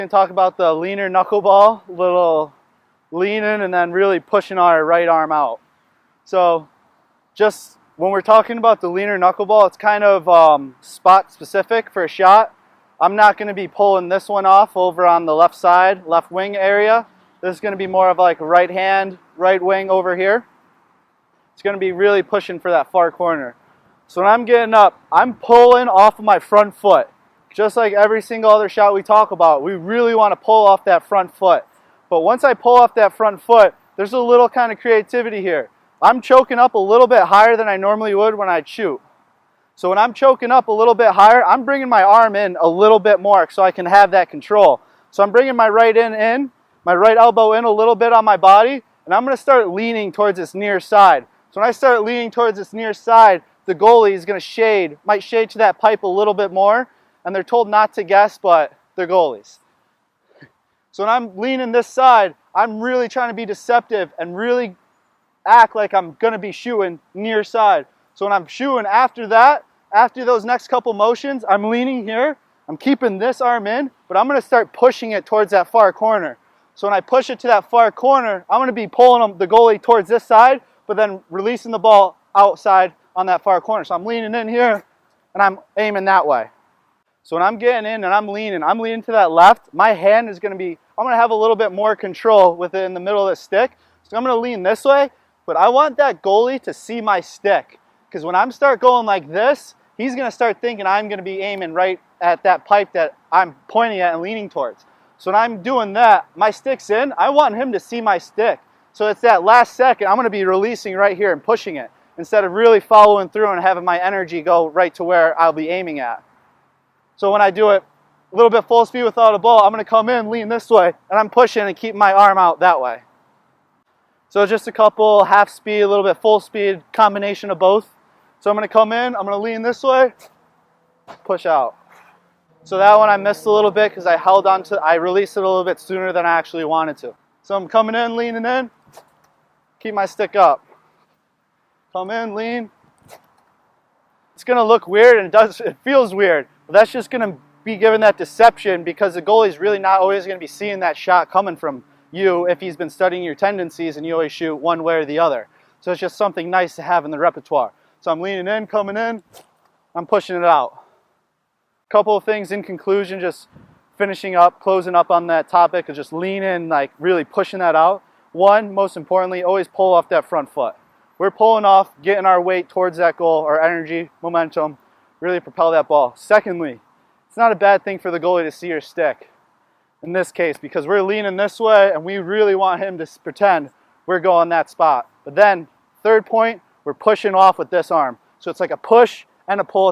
We're going to talk about the leaner knuckleball, little leaning and then really pushing our right arm out. So just when we're talking about the leaner knuckleball, it's kind of spot specific for a shot. I'm not going to be pulling this one off over on the left side, left wing area. This is going to be more of like right hand, right wing over here. It's going to be really pushing for that far corner. So when I'm getting up, I'm pulling off of my front foot. Just like every single other shot we talk about, we really want to pull off that front foot. But once I pull off that front foot, there's a little kind of creativity here. I'm choking up a little bit higher than I normally would when I'd shoot. So when I'm choking up a little bit higher, I'm bringing my arm in a little bit more so I can have that control. So I'm bringing my right in, my right elbow in a little bit on my body, and I'm going to start leaning towards this near side. So when I start leaning towards this near side, the goalie is going to might shade to that pipe a little bit more, and they're told not to guess, but they're goalies. So when I'm leaning this side, I'm really trying to be deceptive and really act like I'm going to be shooting near side. So when I'm shooting after that, after those next couple motions, I'm leaning here, I'm keeping this arm in, but I'm going to start pushing it towards that far corner. So when I push it to that far corner, I'm going to be pulling the goalie towards this side, but then releasing the ball outside on that far corner. So I'm leaning in here, and I'm aiming that way. So when I'm getting in and I'm leaning to that left, my hand is going to be, I'm going to have a little bit more control with it in the middle of the stick. So I'm going to lean this way, but I want that goalie to see my stick. Because when I start going like this, he's going to start thinking I'm going to be aiming right at that pipe that I'm pointing at and leaning towards. So when I'm doing that, my stick's in, I want him to see my stick. So it's that last second, I'm going to be releasing right here and pushing it, instead of really following through and having my energy go right to where I'll be aiming at. So when I do it a little bit full speed without a ball, I'm going to come in, lean this way, and I'm pushing and keep my arm out that way. So just a couple half speed, a little bit full speed, combination of both. So I'm going to come in, I'm going to lean this way, push out. So that one I missed a little bit because I released it a little bit sooner than I actually wanted to. So I'm coming in, leaning in, keep my stick up. Come in, lean. It's going to look weird, and it feels weird. But that's just going to be given that deception because the goalie's really not always going to be seeing that shot coming from you if he's been studying your tendencies and you always shoot one way or the other. So it's just something nice to have in the repertoire. So I'm leaning in, coming in, I'm pushing it out. A couple of things in conclusion, just finishing up, closing up on that topic of just leaning, like really pushing that out. One, most importantly, always pull off that front foot. We're pulling off, getting our weight towards that goal, our energy, momentum, really propel that ball. Secondly, it's not a bad thing for the goalie to see your stick in this case because we're leaning this way and we really want him to pretend we're going that spot. But then, third point, we're pushing off with this arm. So it's like a push and a pull